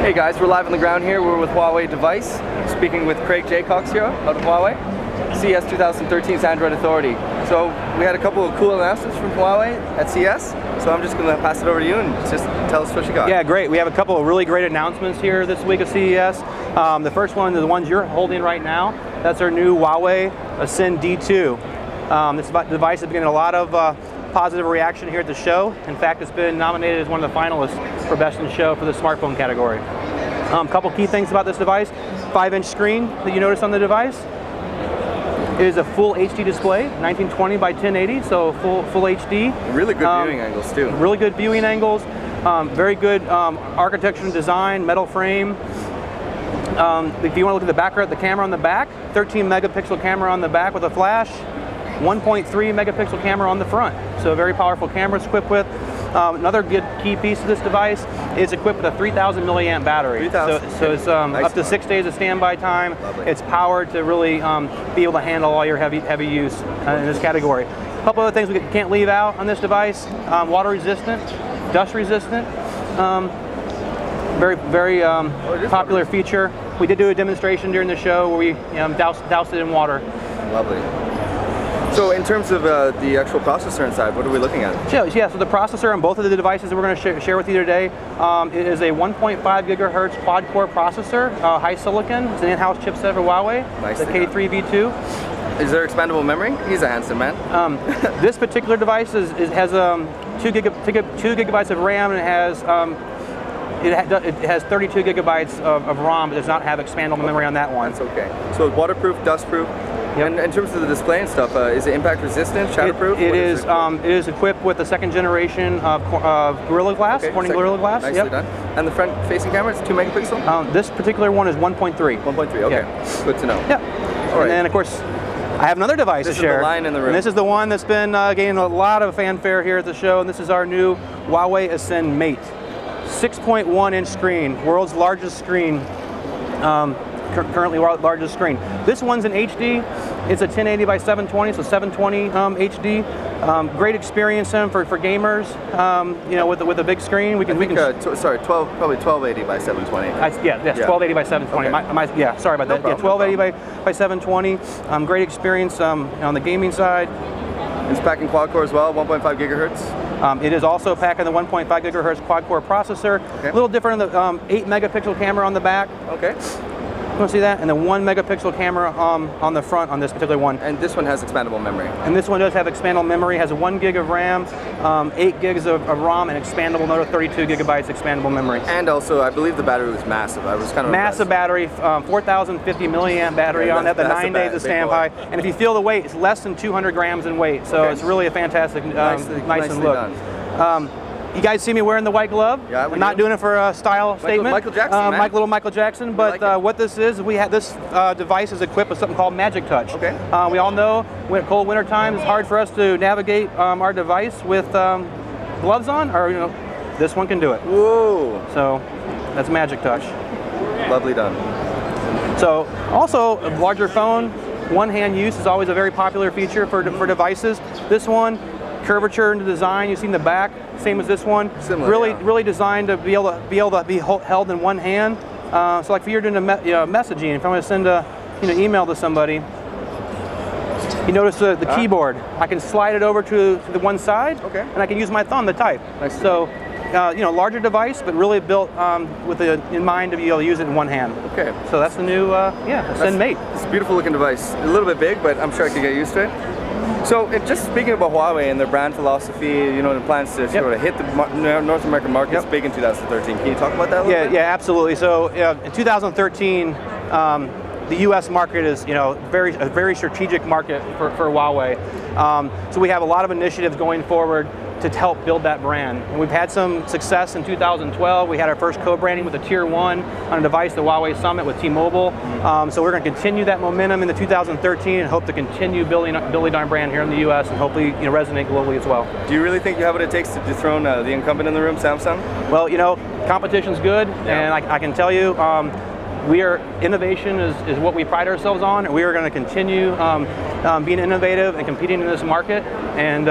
Hey guys, we're live on the ground here. We're with Huawei Device, speaking with Craig Jaycox here out of Huawei, CES 2013's Android Authority. So we had a couple of cool announcements from Huawei at CES, so I'm just going to pass it over to you and just tell us what you got. Yeah, great. We have a couple of really great announcements here this week at CES. The first one is the ones you're holding right now. That's our new Huawei Ascend D2. This device has been getting a lot of positive reaction here at the show. In fact, it's been nominated as one of the finalists for Best in Show for the smartphone category. A couple key things about this device: 5-inch screen that you notice on the device. It is a full HD display, 1920 by 1080, so full HD. Really good viewing angles too. Really good viewing angles. Very good architecture and design, metal frame. If you want to look at the back, the camera on the back, 13 megapixel camera on the back with a flash, 1.3 megapixel camera on the front. So a very powerful camera it's equipped with. Another good key piece of this device is equipped with a 3,000 milliamp battery. So it's nice up to 6 days of standby time. Lovely. It's powered to really be able to handle all your heavy use in this category. A couple other things we can't leave out on this device: water resistant, dust resistant. Very popular feature. We did do a demonstration during the show where we doused it in water. Lovely. So in terms of the actual processor inside, what are we looking at? Yeah, so the processor on both of the devices that we're going to share with you today, it is a 1.5 gigahertz quad-core processor, high silicon. It's an in-house chipset for Huawei, the K3 V2. Is there expandable memory? He's a handsome man. This particular device has 2 gigabytes of RAM, and it has 32 gigabytes of ROM, but does not have expandable memory on that one. That's okay. So waterproof, dustproof. Yep. And in terms of the display and stuff, is it impact resistant, shatterproof? It is equipped with the second generation of Gorilla Glass, Corning Gorilla Glass. Nicely done. And the front-facing camera is 2 megapixel? This particular one is 1.3. 1.3, okay. Yeah. Good to know. Yeah. All right. And then, of course, I have another device to share. This is the line in the room. And this is the one that's been gaining a lot of fanfare here at the show, and this is our new Huawei Ascend Mate. 6.1-inch screen, world's largest screen. Currently largest screen. This one's in HD. It's a 1080 by 720, so 720 HD. Great experience for gamers. With a big screen, probably 1280 by 720. Yes, 1280 by 720. Okay. Sorry about that. No problem, 1280 by 720. Great experience on the gaming side. It's packing quad-core as well, 1.5 gigahertz. It is also packing the 1.5 gigahertz quad-core processor. Okay. A little different on the 8 megapixel camera on the back. Okay. You want to see that? And the 1 megapixel camera on the front on this particular one. And this one has expandable memory. And this one does have expandable memory. Has a 1 gig of RAM, 8 gigs of ROM, and expandable another 32 gigabytes expandable memory. And also, I believe the battery was massive. I was kind of massive battery, 4,050 milliamp battery on that. The 9 days of standby. And if you feel the weight, it's less than 200 grams in weight. So it's really a fantastic, nice and look. Done. You guys see me wearing the white glove? Yeah, I'm not doing it for a style statement. Michael Jackson, man. Little Michael Jackson. But what this is, this device is equipped with something called Magic Touch. Okay. We all know when cold winter times, it's hard for us to navigate our device with gloves on, or this one can do it. Whoa! So that's Magic Touch. Lovely done. So also a larger phone, one-hand use is always a very popular feature for devices. This one, curvature in the design, you see in the back, same as this one. Similar, really designed to be able to be held in one hand. So like if you're doing messaging, if I want to send a email to somebody, you notice the keyboard. I can slide it over to the one side, and I can use my thumb to type. Nice. So larger device, but really built in mind to be able to use it in one hand. Okay. So that's the new Ascend Mate. It's a beautiful looking device. A little bit big, but I'm sure I could get used to it. So, just speaking about Huawei and their brand philosophy, the plans to sort of hit the North American markets big in 2013. Can you talk about that a little bit? Yeah, absolutely. So, in 2013, the U.S. market is, a very strategic market for Huawei. So we have a lot of initiatives going forward to help build that brand. And we've had some success in 2012. We had our first co-branding with a Tier 1 on a device, the Huawei Summit with T-Mobile. So we're going to continue that momentum into 2013 and hope to continue building our brand here in the U.S. and hopefully resonate globally as well. Do you really think you have what it takes to dethrone the incumbent in the room, Samsung? Well, competition's good, and I can tell you, innovation is what we pride ourselves on, and we are going to continue being innovative and competing in this market. And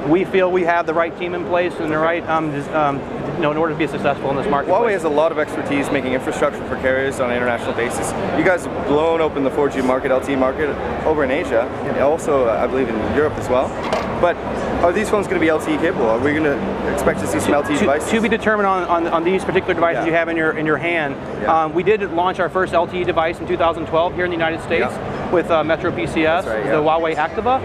we feel we have the right team in place and the right, in order to be successful in this market. Huawei has a lot of expertise making infrastructure for carriers on an international basis. You guys have blown open the 4G market, LTE market over in Asia, and also I believe in Europe as well. But are these phones going to be LTE capable? Are we going to expect to see some LTE devices? To be determined on these particular devices you have in your hand. Yeah. We did launch our first LTE device in 2012 here in the United States with Metro PCS, the Huawei Activa.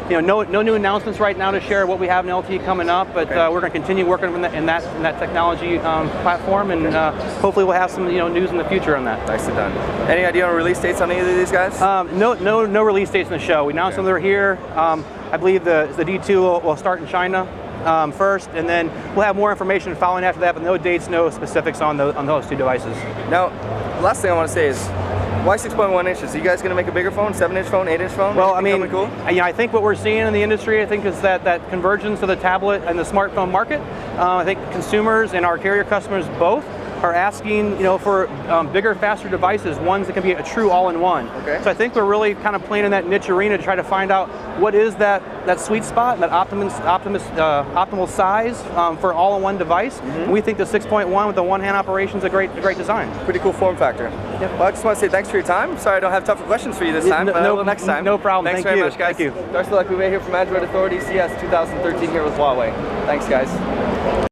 No new announcements right now to share what we have in LTE coming up, but we're going to continue working in that technology platform, and hopefully we'll have some news in the future on that. Nicely done. Any idea on release dates on either of these guys? No release dates in the show. We announced them they're here. I believe the D2 will start in China first, and then we'll have more information following after that, but no dates, no specifics on those two devices. Now, the last thing I want to say is, why 6.1 inches? Are you guys going to make a bigger phone, 7-inch phone, 8-inch phone? Well, I mean, cool? I think what we're seeing in the industry, I think, is that convergence of the tablet and the smartphone market. I think consumers and our carrier customers both are asking, for bigger, faster devices, ones that can be a true all-in-one. Okay. So I think we're really kind of playing in that niche arena to try to find out what is that sweet spot, that optimal size for all-in-one device. And we think the 6.1 with the one-hand operation is a great design. Pretty cool form factor. Yep. Well, I just want to say thanks for your time. Sorry I don't have tougher questions for you this time, but I will next time. No problem. Thanks Thank very you. much, guys. Thank you. Darcy Luck, we here from Android Authority CES 2013 here with Huawei. Thanks, guys.